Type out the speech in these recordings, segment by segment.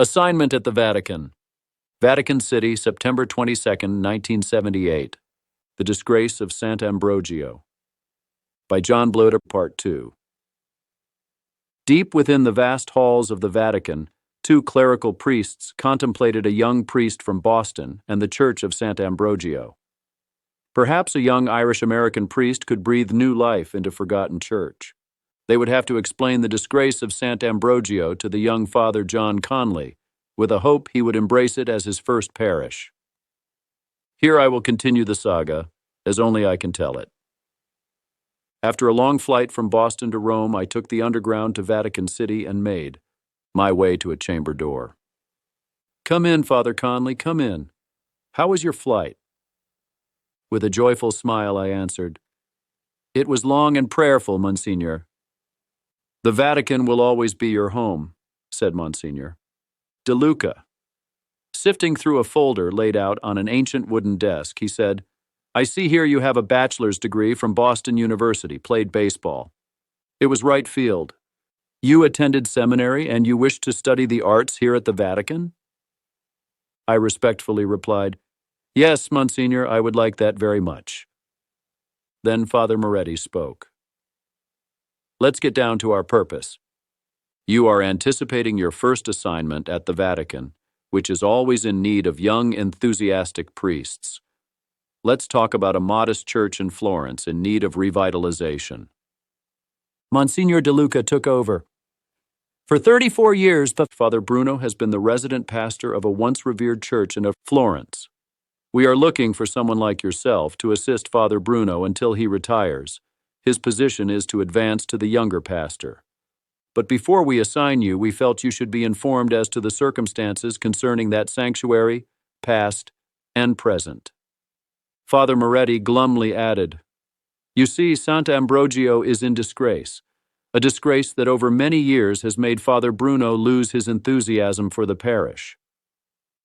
Assignment at the Vatican. Vatican City, September 22nd, 1978. The Disgrace of Sant Ambrogio. By John Bloder, Part 2. Deep within the vast halls of the Vatican, two clerical priests contemplated a young priest from Boston and the Church of Sant Ambrogio. Perhaps a young Irish-American priest could breathe new life into forgotten church. They would have to explain the disgrace of Sant Ambrogio to the young Father John Conley, with a hope he would embrace it as his first parish. Here I will continue the saga, as only I can tell it. After a long flight from Boston to Rome, I took the underground to Vatican City and made my way to a chamber door. "Come in, Father Conley, come in. How was your flight?" With a joyful smile, I answered, "It was long and prayerful, Monsignor." "The Vatican will always be your home," said Monsignor. De Luca. Sifting through a folder laid out on an ancient wooden desk, he said, "I see here you have a bachelor's degree from Boston University, played baseball. It was right field. You attended seminary and you wish to study the arts here at the Vatican?" I respectfully replied, "Yes, Monsignor, I would like that very much." Then Father Moretti spoke. "Let's get down to our purpose. You are anticipating your first assignment at the Vatican, which is always in need of young, enthusiastic priests. Let's talk about a modest church in Florence in need of revitalization." Monsignor De Luca took over. "For 34 years, Father Bruno has been the resident pastor of a once revered church in Florence. We are looking for someone like yourself to assist Father Bruno until he retires. His position is to advance to the younger pastor. But before we assign you, we felt you should be informed as to the circumstances concerning that sanctuary, past and present." Father Moretti glumly added, "You see, Sant Ambrogio is in disgrace, a disgrace that over many years has made Father Bruno lose his enthusiasm for the parish."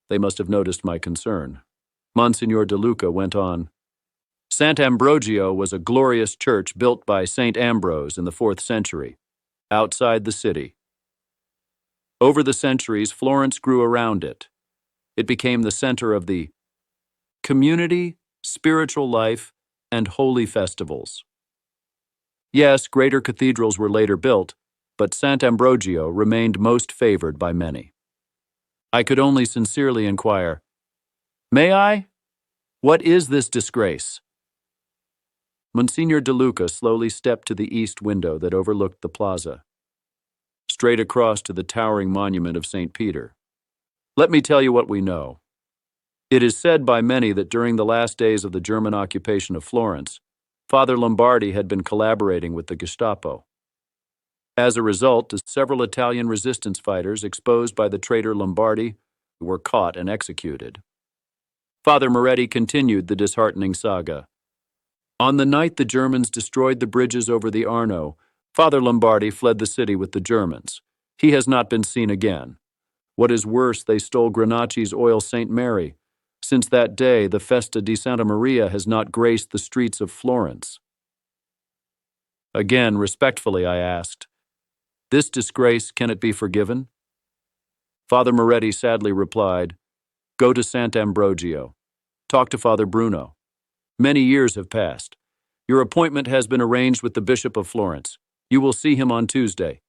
They must have noticed my concern. Monsignor De Luca went on, "Sant Ambrogio was a glorious church built by Saint Ambrose in the 4th century, outside the city. Over the centuries, Florence grew around it. It became the center of the community, spiritual life, and holy festivals. Yes, greater cathedrals were later built, but Sant Ambrogio remained most favored by many." I could only sincerely inquire, "May I? What is this disgrace?" Monsignor De Luca slowly stepped to the east window that overlooked the plaza, straight across to the towering monument of St. Peter. "Let me tell you what we know. It is said by many that during the last days of the German occupation of Florence, Father Lombardi had been collaborating with the Gestapo. As a result, several Italian resistance fighters exposed by the traitor Lombardi were caught and executed." Father Moretti continued the disheartening saga. "On the night the Germans destroyed the bridges over the Arno, Father Lombardi fled the city with the Germans. He has not been seen again. What is worse, they stole Granacci's oil St. Mary. Since that day, the Festa di Santa Maria has not graced the streets of Florence." Again, respectfully, I asked, "This disgrace, can it be forgiven?" Father Moretti sadly replied, "Go to Sant Ambrogio. Talk to Father Bruno. Many years have passed. Your appointment has been arranged with the Bishop of Florence. You will see him on Tuesday.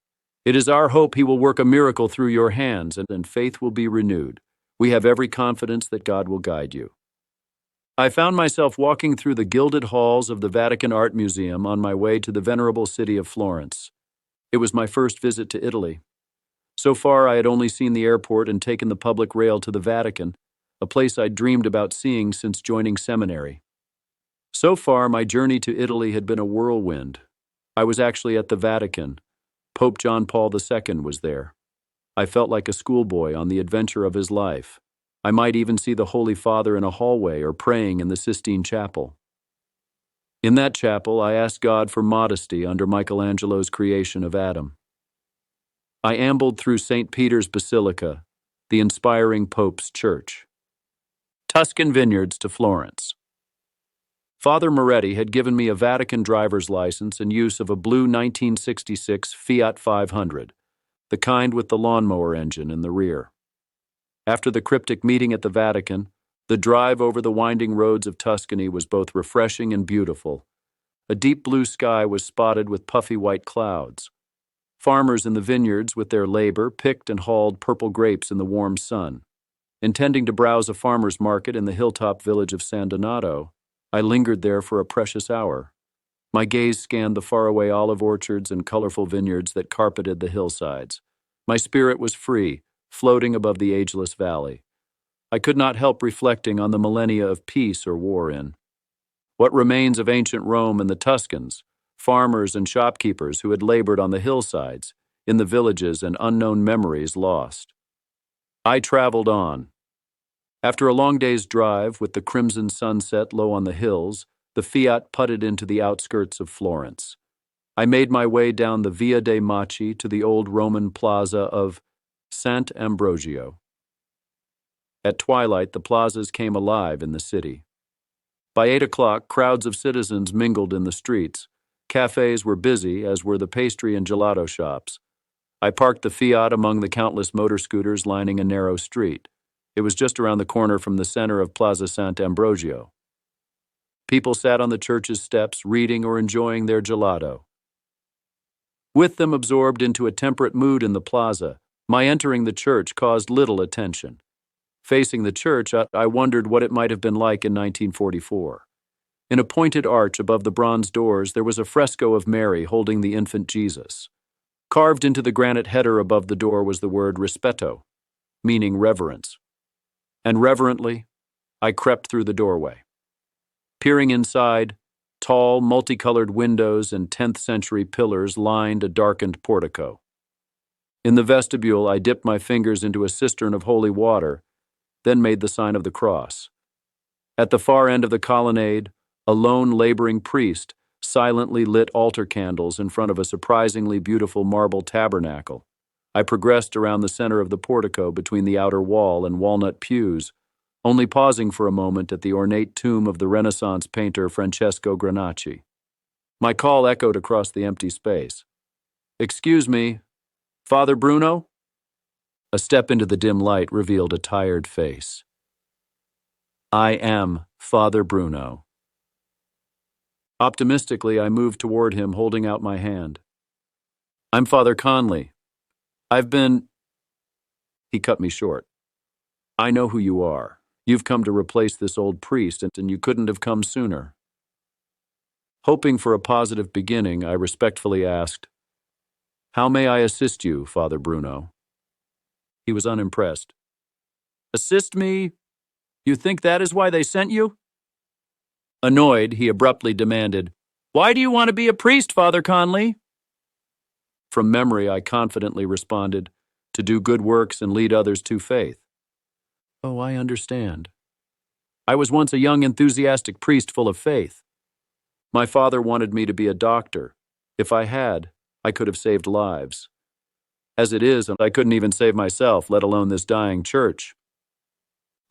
It is our hope he will work a miracle through your hands and faith will be renewed. We have every confidence that God will guide you." I found myself walking through the gilded halls of the Vatican Art Museum on my way to the venerable city of Florence. It was my first visit to Italy. So far, I had only seen the airport and taken the public rail to the Vatican, a place I'd dreamed about seeing since joining seminary. So far, my journey to Italy had been a whirlwind. I was actually at the Vatican. Pope John Paul II was there. I felt like a schoolboy on the adventure of his life. I might even see the Holy Father in a hallway or praying in the Sistine Chapel. In that chapel, I asked God for modesty under Michelangelo's creation of Adam. I ambled through St. Peter's Basilica, the inspiring Pope's church. Tuscan vineyards to Florence. Father Moretti had given me a Vatican driver's license and use of a blue 1966 Fiat 500, the kind with the lawnmower engine in the rear. After the cryptic meeting at the Vatican, the drive over the winding roads of Tuscany was both refreshing and beautiful. A deep blue sky was spotted with puffy white clouds. Farmers in the vineyards, with their labor, picked and hauled purple grapes in the warm sun. Intending to browse a farmer's market in the hilltop village of San Donato, I lingered there for a precious hour. My gaze scanned the faraway olive orchards and colorful vineyards that carpeted the hillsides. My spirit was free, floating above the ageless valley. I could not help reflecting on the millennia of peace or war in. What remains of ancient Rome and the Tuscans, farmers and shopkeepers who had labored on the hillsides, in the villages, and unknown memories lost. I traveled on. After a long day's drive, with the crimson sunset low on the hills, the Fiat putted into the outskirts of Florence. I made my way down the Via dei Maci to the old Roman plaza of Sant Ambrogio. At twilight, the plazas came alive in the city. By 8 o'clock, crowds of citizens mingled in the streets. Cafes were busy, as were the pastry and gelato shops. I parked the Fiat among the countless motor scooters lining a narrow street. It was just around the corner from the center of Plaza Sant Ambrogio. People sat on the church's steps, reading or enjoying their gelato. With them absorbed into a temperate mood in the plaza, my entering the church caused little attention. Facing the church, I wondered what it might have been like in 1944. In a pointed arch above the bronze doors, there was a fresco of Mary holding the infant Jesus. Carved into the granite header above the door was the word rispetto, meaning reverence. And reverently, I crept through the doorway. Peering inside, tall, multicolored windows and 10th century pillars lined a darkened portico. In the vestibule, I dipped my fingers into a cistern of holy water, then made the sign of the cross. At the far end of the colonnade, a lone laboring priest silently lit altar candles in front of a surprisingly beautiful marble tabernacle. I progressed around the center of the portico between the outer wall and walnut pews, only pausing for a moment at the ornate tomb of the Renaissance painter Francesco Granacci. My call echoed across the empty space. "Excuse me, Father Bruno?" A step into the dim light revealed a tired face. "I am Father Bruno." Optimistically, I moved toward him, holding out my hand. "I'm Father Conley. I've been—" He cut me short. "I know who you are. You've come to replace this old priest, and you couldn't have come sooner." Hoping for a positive beginning, I respectfully asked, "How may I assist you, Father Bruno?" He was unimpressed. "Assist me? You think that is why they sent you?" Annoyed, he abruptly demanded, "Why do you want to be a priest, Father Conley?" From memory, I confidently responded, "To do good works and lead others to faith." "Oh, I understand. I was once a young, enthusiastic priest full of faith. My father wanted me to be a doctor. If I had, I could have saved lives. As it is, I couldn't even save myself, let alone this dying church."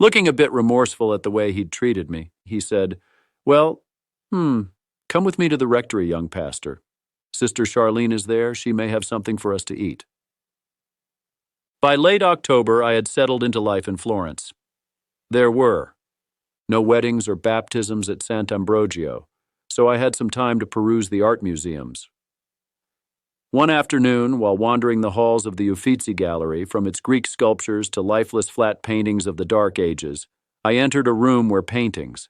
Looking a bit remorseful at the way he'd treated me, he said, "Well, come with me to the rectory, young pastor. Sister Charlene is there. She may have something for us to eat." By late October, I had settled into life in Florence. There were no weddings or baptisms at Sant Ambrogio, so I had some time to peruse the art museums. One afternoon, while wandering the halls of the Uffizi Gallery, from its Greek sculptures to lifeless flat paintings of the Dark Ages, I entered a room where paintings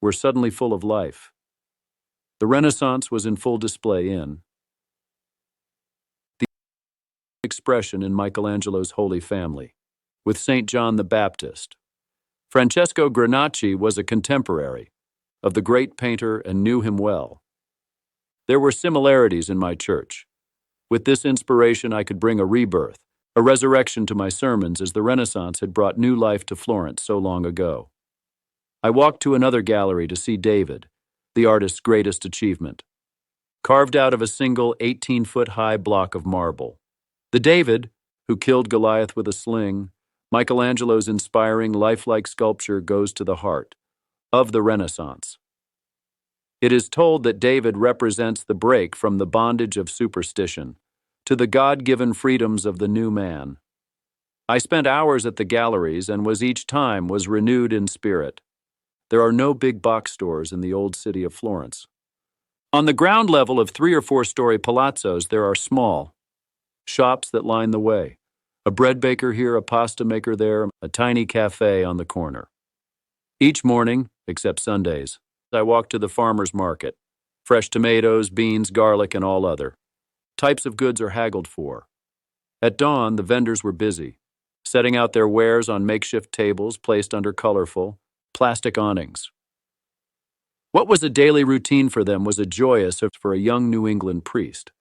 were suddenly full of life. The Renaissance was in full display in the expression in Michelangelo's Holy Family, with St. John the Baptist. Francesco Granacci was a contemporary of the great painter and knew him well. There were similarities in my church. With this inspiration, I could bring a rebirth, a resurrection to my sermons, as the Renaissance had brought new life to Florence so long ago. I walked to another gallery to see David, the artist's greatest achievement. Carved out of a single 18-foot-high block of marble. The David, who killed Goliath with a sling, Michelangelo's inspiring, lifelike sculpture goes to the heart of the Renaissance. It is told that David represents the break from the bondage of superstition to the God-given freedoms of the new man. I spent hours at the galleries and each time was renewed in spirit. There are no big box stores in the old city of Florence. On the ground level of 3 or 4-story palazzos, there are small shops that line the way. A bread baker here, a pasta maker there, a tiny cafe on the corner. Each morning, except Sundays, I walk to the farmer's market. Fresh tomatoes, beans, garlic, and all other types of goods are haggled for. At dawn, the vendors were busy, setting out their wares on makeshift tables placed under colorful plastic awnings. What was a daily routine for them was a joyous for a young New England priest.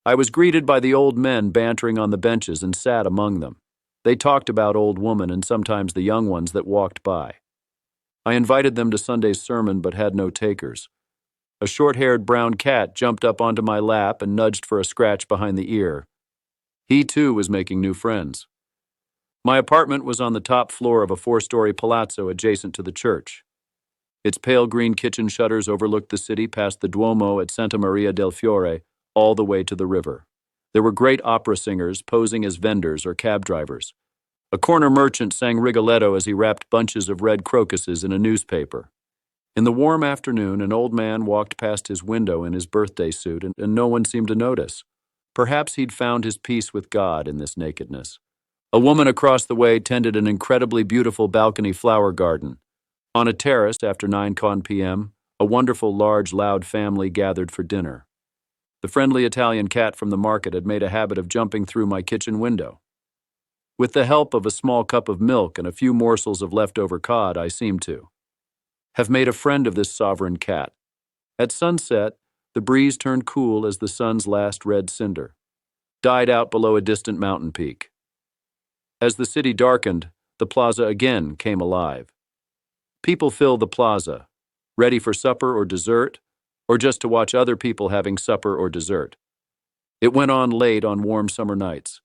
I was greeted by the old men bantering on the benches and sat among them. They talked about old woman and sometimes the young ones that walked by. I invited them to Sunday's sermon but had no takers. A short-haired brown cat jumped up onto my lap and nudged for a scratch behind the ear. He, too, was making new friends. My apartment was on the top floor of a 4-story palazzo adjacent to the church. Its pale green kitchen shutters overlooked the city past the Duomo at Santa Maria del Fiore all the way to the river. There were great opera singers posing as vendors or cab drivers. A corner merchant sang Rigoletto as he wrapped bunches of red crocuses in a newspaper. In the warm afternoon, an old man walked past his window in his birthday suit, and no one seemed to notice. Perhaps he'd found his peace with God in this nakedness. A woman across the way tended an incredibly beautiful balcony flower garden. On a terrace after 9 p.m., a wonderful, large, loud family gathered for dinner. The friendly Italian cat from the market had made a habit of jumping through my kitchen window. With the help of a small cup of milk and a few morsels of leftover cod, I seemed to have made a friend of this sovereign cat. At sunset, the breeze turned cool as the sun's last red cinder died out below a distant mountain peak. As the city darkened, the plaza again came alive. People filled the plaza, ready for supper or dessert, or just to watch other people having supper or dessert. It went on late on warm summer nights.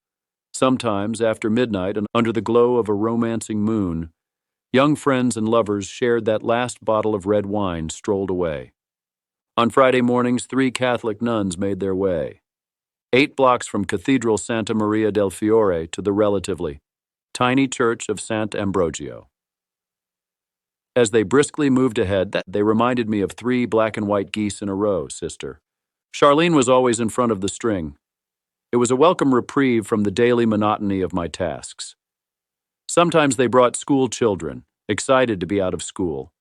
Sometimes, after midnight and under the glow of a romancing moon, young friends and lovers shared that last bottle of red wine strolled away. On Friday mornings, 3 Catholic nuns made their way, 8 blocks from Cathedral Santa Maria del Fiore to the relatively tiny church of Sant Ambrogio. As they briskly moved ahead, they reminded me of 3 black and white geese in a row, sister. Charlene was always in front of the string. It was a welcome reprieve from the daily monotony of my tasks. Sometimes they brought school children, excited to be out of school.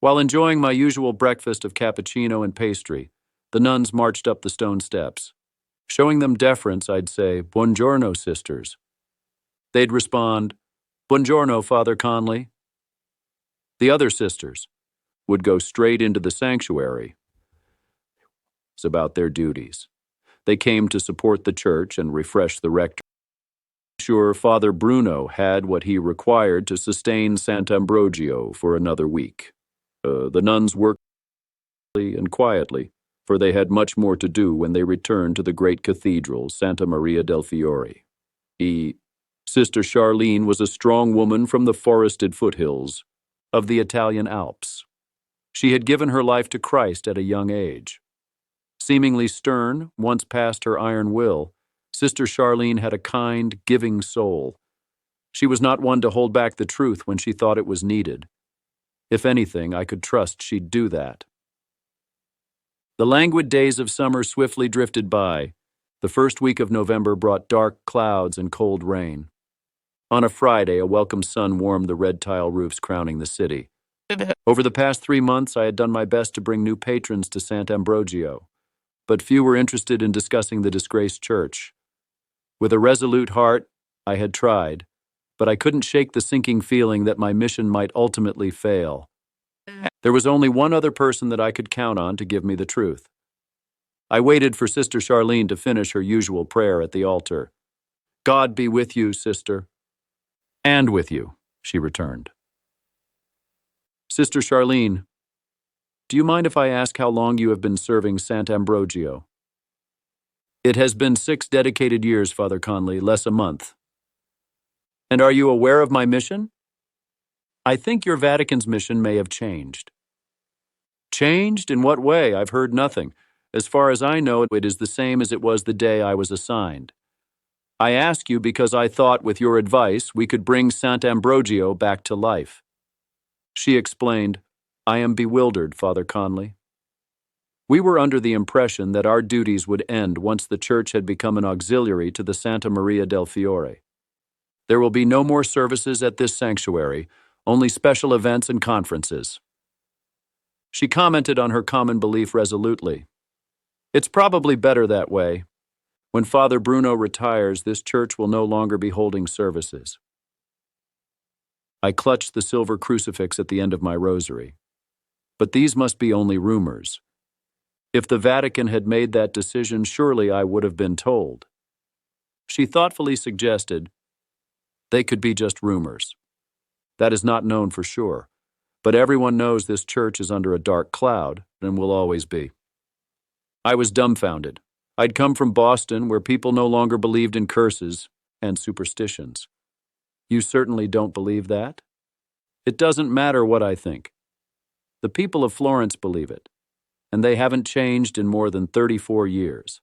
While enjoying my usual breakfast of cappuccino and pastry, the nuns marched up the stone steps. Showing them deference, I'd say, "Buongiorno, sisters." They'd respond, "Buongiorno, Father Conley." The other sisters would go straight into the sanctuary. It's about their duties. They came to support the church and refresh the rector. Sure, Father Bruno had what he required to sustain Sant Ambrogio for another week. The nuns worked and quietly, for they had much more to do when they returned to the great cathedral, Santa Maria del Fiore. Sister Charlene was a strong woman from the forested foothills of the Italian Alps. She had given her life to Christ at a young age. Seemingly stern, once past her iron will, Sister Charlene had a kind, giving soul. She was not one to hold back the truth when she thought it was needed. If anything, I could trust she'd do that. The languid days of summer swiftly drifted by. The first week of November brought dark clouds and cold rain. On a Friday, a welcome sun warmed the red tile roofs crowning the city. Over the past 3 months, I had done my best to bring new patrons to Sant Ambrogio, but few were interested in discussing the disgraced church. With a resolute heart, I had tried, but I couldn't shake the sinking feeling that my mission might ultimately fail. There was only one other person that I could count on to give me the truth. I waited for Sister Charlene to finish her usual prayer at the altar. "God be with you, sister." "And with you," she returned. "Sister Charlene, do you mind if I ask how long you have been serving Sant Ambrogio?" "It has been 6 dedicated years, Father Conley, less a month." "And are you aware of my mission?" "I think your Vatican's mission may have changed." "Changed? In what way? I've heard nothing. As far as I know, it is the same as it was the day I was assigned. I ask you because I thought with your advice we could bring Sant Ambrogio back to life. She explained, I am bewildered, Father Conley. We were under the impression that our duties would end once the church had become an auxiliary to the Santa Maria del Fiore. There will be no more services at this sanctuary, only special events and conferences. She commented on her common belief resolutely. It's probably better that way. When Father Bruno retires, this church will no longer be holding services. I clutched the silver crucifix at the end of my rosary. But these must be only rumors. If the Vatican had made that decision, surely I would have been told. She thoughtfully suggested, they could be just rumors. That is not known for sure, but everyone knows this church is under a dark cloud and will always be. I was dumbfounded. I'd come from Boston, where people no longer believed in curses and superstitions. You certainly don't believe that? It doesn't matter what I think. The people of Florence believe it, and they haven't changed in more than 34 years.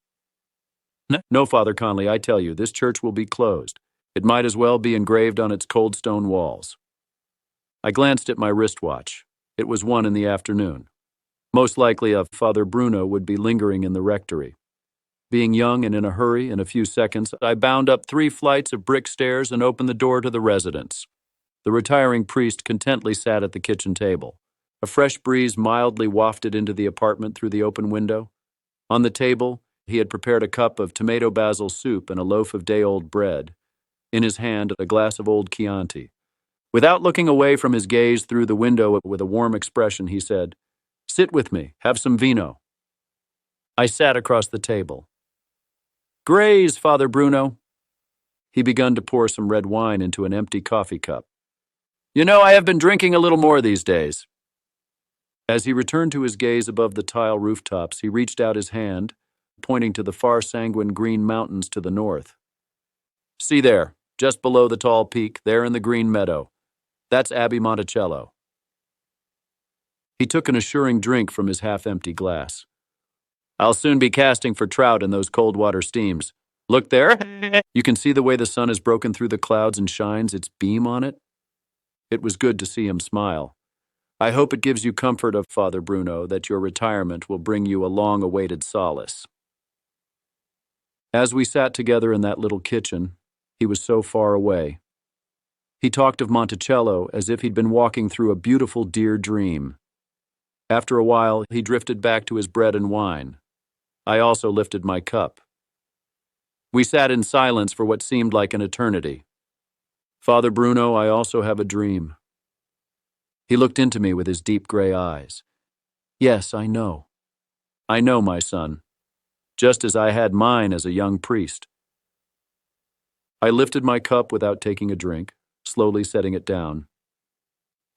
No, Father Conley, I tell you, this church will be closed. It might as well be engraved on its cold stone walls. I glanced at my wristwatch. It was 1 in the afternoon. Most likely, Father Bruno would be lingering in the rectory. Being young and in a hurry, in a few seconds, I bound up 3 flights of brick stairs and opened the door to the residence. The retiring priest contentedly sat at the kitchen table. A fresh breeze mildly wafted into the apartment through the open window. On the table, he had prepared a cup of tomato basil soup and a loaf of day-old bread. In his hand, a glass of old Chianti. Without looking away from his gaze through the window with a warm expression, he said, "Sit with me, have some vino." I sat across the table. "Graze, Father Bruno." He began to pour some red wine into an empty coffee cup. "You know, I have been drinking a little more these days." As he returned to his gaze above the tile rooftops, he reached out his hand, pointing to the far sanguine green mountains to the north. "See there, just below the tall peak, there in the green meadow. That's Abbey Monticello." He took an assuring drink from his half-empty glass. "I'll soon be casting for trout in those cold water steams. Look there. You can see the way the sun has broken through the clouds and shines its beam on it." It was good to see him smile. "I hope it gives you comfort, Father Bruno, that your retirement will bring you a long-awaited solace." As we sat together in that little kitchen, he was so far away. He talked of Monticello as if he'd been walking through a beautiful dear dream. After a while, he drifted back to his bread and wine. I also lifted my cup. We sat in silence for what seemed like an eternity. "Father Bruno, I also have a dream." He looked into me with his deep gray eyes. "Yes, I know. I know, my son, just as I had mine as a young priest." I lifted my cup without taking a drink, slowly setting it down.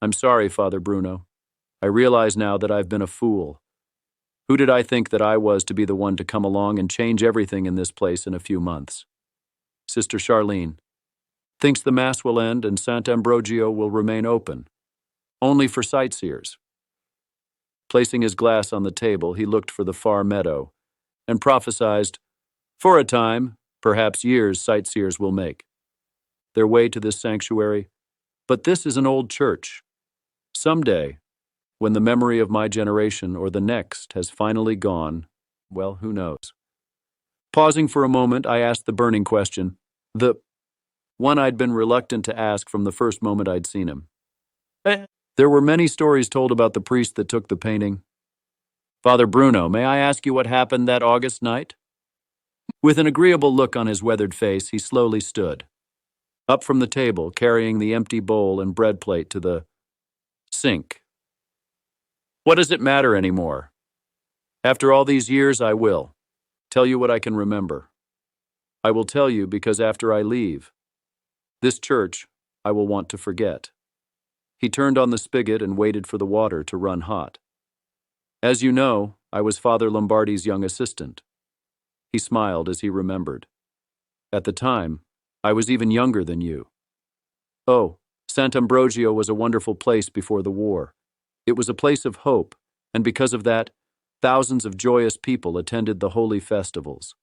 "I'm sorry, Father Bruno. I realize now that I've been a fool. Who did I think that I was to be the one to come along and change everything in this place in a few months? Sister Charlene thinks the Mass will end and Sant Ambrogio will remain open, only for sightseers." Placing his glass on the table, he looked for the far meadow and prophesied, "For a time, perhaps years, sightseers will make their way to this sanctuary, but this is an old church. Someday, when the memory of my generation or the next has finally gone, well, who knows?" Pausing for a moment, I asked the burning question, the one I'd been reluctant to ask from the first moment I'd seen him. "There were many stories told about the priest that took the painting. Father Bruno, may I ask you what happened that August night?" With an agreeable look on his weathered face, he slowly stood up from the table, carrying the empty bowl and bread plate to the sink. "What does it matter anymore? After all these years, I will tell you what I can remember. I will tell you because after I leave this church, I will want to forget." He turned on the spigot and waited for the water to run hot. "As you know, I was Father Lombardi's young assistant." He smiled as he remembered. "At the time, I was even younger than you. Oh, Sant Ambrogio was a wonderful place before the war. It was a place of hope, and because of that, thousands of joyous people attended the holy festivals.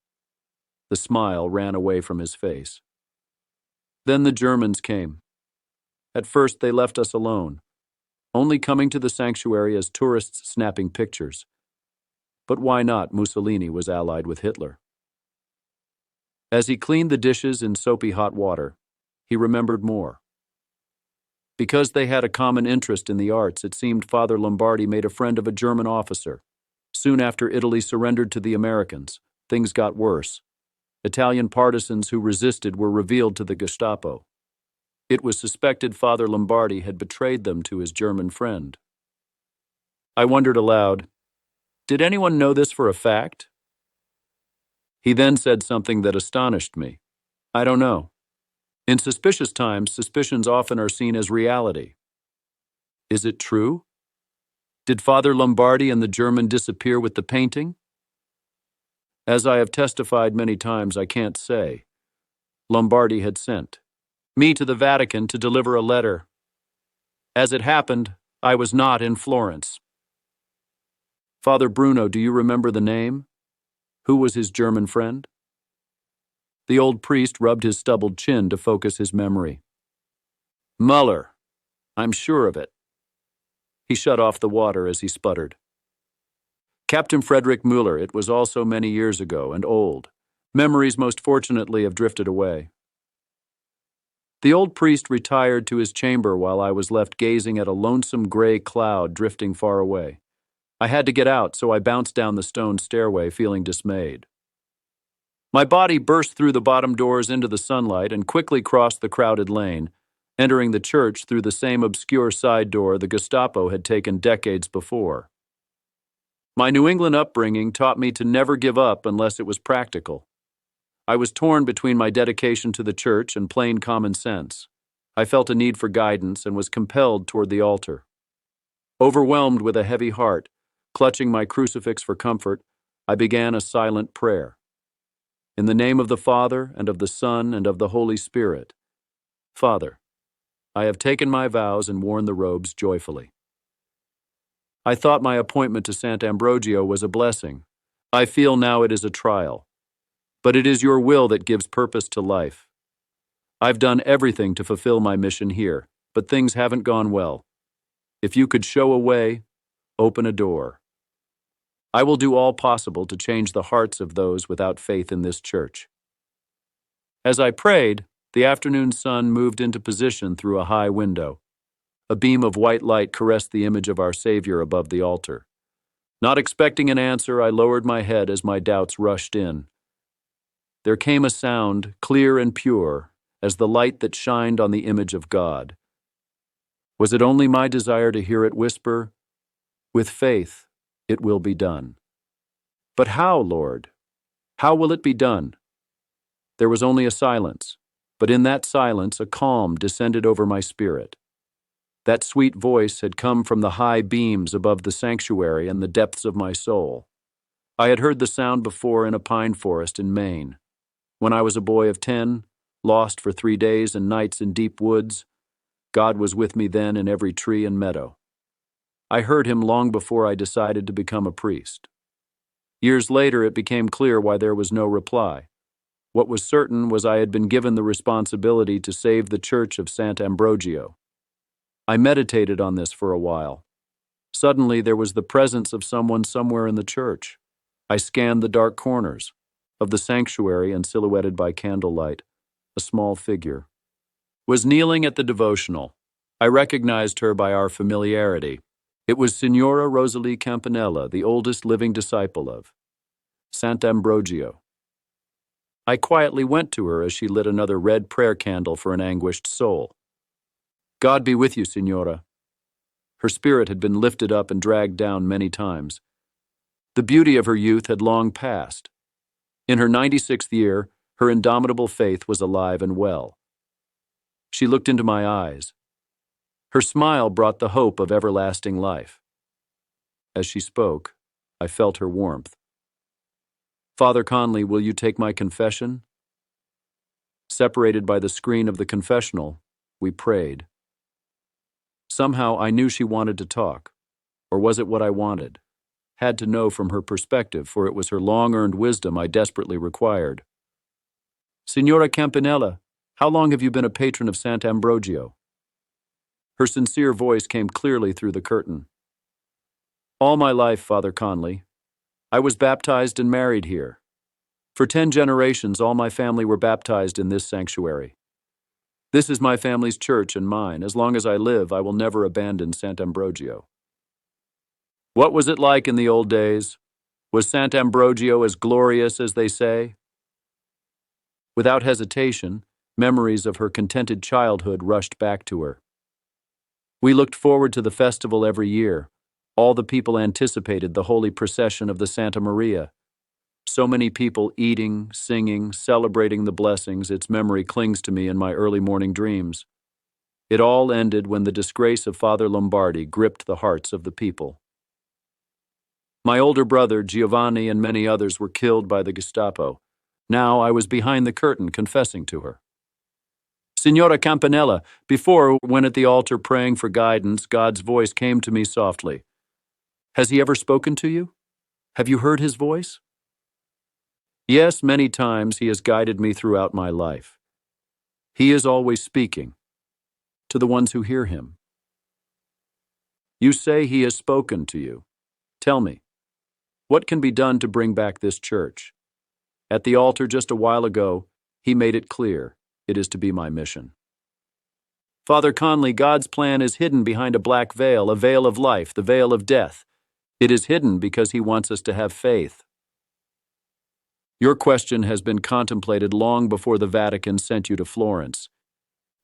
The smile ran away from his face. Then the Germans came. At first they left us alone, only coming to the sanctuary as tourists snapping pictures. But why not? Mussolini was allied with Hitler. As he cleaned the dishes in soapy hot water, he remembered more. Because they had a common interest in the arts, it seemed Father Lombardi made a friend of a German officer. Soon after Italy surrendered to the Americans, things got worse. Italian partisans who resisted were revealed to the Gestapo. It was suspected Father Lombardi had betrayed them to his German friend. I wondered aloud, did anyone know this for a fact? He then said something that astonished me. I don't know. In suspicious times, suspicions often are seen as reality. Is it true? Did Father Lombardi and the German disappear with the painting? As I have testified many times, I can't say. Lombardi had sent me to the Vatican to deliver a letter. As it happened, I was not in Florence. Father Bruno, do you remember the name? Who was his German friend? The old priest rubbed his stubbled chin to focus his memory. Muller. I'm sure of it. He shut off the water as he sputtered. Captain Frederick Müller. It was also many years ago and old. Memories most fortunately have drifted away. The old priest retired to his chamber while I was left gazing at a lonesome gray cloud drifting far away. I had to get out, so I bounced down the stone stairway, feeling dismayed. My body burst through the bottom doors into the sunlight and quickly crossed the crowded lane, entering the church through the same obscure side door the Gestapo had taken decades before. My New England upbringing taught me to never give up unless it was practical. I was torn between my dedication to the church and plain common sense. I felt a need for guidance and was compelled toward the altar. Overwhelmed with a heavy heart, clutching my crucifix for comfort, I began a silent prayer. In the name of the Father, and of the Son, and of the Holy Spirit. Father, I have taken my vows and worn the robes joyfully. I thought my appointment to Sant Ambrogio was a blessing. I feel now it is a trial. But it is your will that gives purpose to life. I've done everything to fulfill my mission here, but things haven't gone well. If you could show a way, open a door. I will do all possible to change the hearts of those without faith in this church. As I prayed, the afternoon sun moved into position through a high window. A beam of white light caressed the image of our Savior above the altar. Not expecting an answer, I lowered my head as my doubts rushed in. There came a sound, clear and pure, as the light that shined on the image of God. Was it only my desire to hear it whisper, "With faith, it will be done"? But how, Lord? How will it be done? There was only a silence, but in that silence a calm descended over my spirit. That sweet voice had come from the high beams above the sanctuary and the depths of my soul. I had heard the sound before in a pine forest in Maine. When I was a boy of 10, lost for 3 days and nights in deep woods, God was with me then in every tree and meadow. I heard him long before I decided to become a priest. Years later, it became clear why there was no reply. What was certain was I had been given the responsibility to save the church of Sant Ambrogio. I meditated on this for a while. Suddenly, there was the presence of someone somewhere in the church. I scanned the dark corners of the sanctuary, and silhouetted by candlelight, a small figure was kneeling at the devotional. I recognized her by our familiarity. It was Signora Rosalie Campanella, the oldest living disciple of Sant Ambrogio. I quietly went to her as she lit another red prayer candle for an anguished soul. God be with you, Signora. Her spirit had been lifted up and dragged down many times. The beauty of her youth had long passed. In her 96th year, her indomitable faith was alive and well. She looked into my eyes. Her smile brought the hope of everlasting life. As she spoke, I felt her warmth. Father Conley, will you take my confession? Separated by the screen of the confessional, we prayed. Somehow I knew she wanted to talk. Or was it what I wanted? Had to know from her perspective, for it was her long-earned wisdom I desperately required. Signora Campanella, how long have you been a patron of Sant Ambrogio? Her sincere voice came clearly through the curtain. All my life, Father Conley. I was baptized and married here. For 10 generations, all my family were baptized in this sanctuary. This is my family's church and mine. As long as I live, I will never abandon Sant Ambrogio. What was it like in the old days? Was Sant Ambrogio as glorious as they say? Without hesitation, memories of her contented childhood rushed back to her. We looked forward to the festival every year. All the people anticipated the holy procession of the Santa Maria. So many people eating, singing, celebrating the blessings, its memory clings to me in my early morning dreams. It all ended when the disgrace of Father Lombardi gripped the hearts of the people. My older brother, Giovanni, and many others were killed by the Gestapo. Now I was behind the curtain confessing to her. Signora Campanella, before, when at the altar praying for guidance, God's voice came to me softly. Has he ever spoken to you? Have you heard his voice? Yes, many times he has guided me throughout my life. He is always speaking to the ones who hear him. You say he has spoken to you. Tell me, what can be done to bring back this church? At the altar just a while ago, he made it clear it is to be my mission. Father Conley, God's plan is hidden behind a black veil, a veil of life, the veil of death. It is hidden because he wants us to have faith. Your question has been contemplated long before the Vatican sent you to Florence.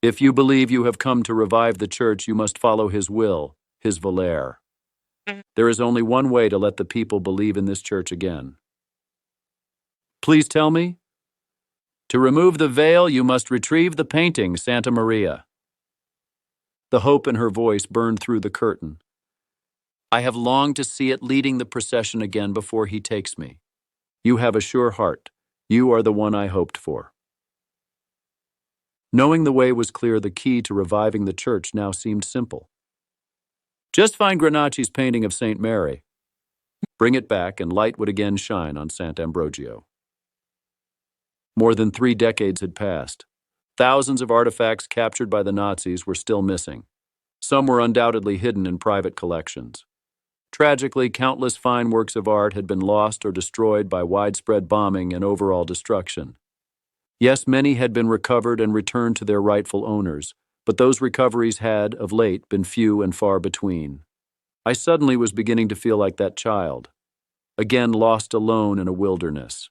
If you believe you have come to revive the church, you must follow his will, his volere. There is only one way to let the people believe in this church again. Please tell me. To remove the veil, you must retrieve the painting, Santa Maria. The hope in her voice burned through the curtain. I have longed to see it leading the procession again before he takes me. You have a sure heart. You are the one I hoped for. Knowing the way was clear, the key to reviving the church now seemed simple. Just find Granacci's painting of St. Mary. Bring it back and light would again shine on Sant Ambrogio. More than 3 decades had passed. Thousands of artifacts captured by the Nazis were still missing. Some were undoubtedly hidden in private collections. Tragically, countless fine works of art had been lost or destroyed by widespread bombing and overall destruction. Yes, many had been recovered and returned to their rightful owners, but those recoveries had, of late, been few and far between. I suddenly was beginning to feel like that child, again lost alone in a wilderness.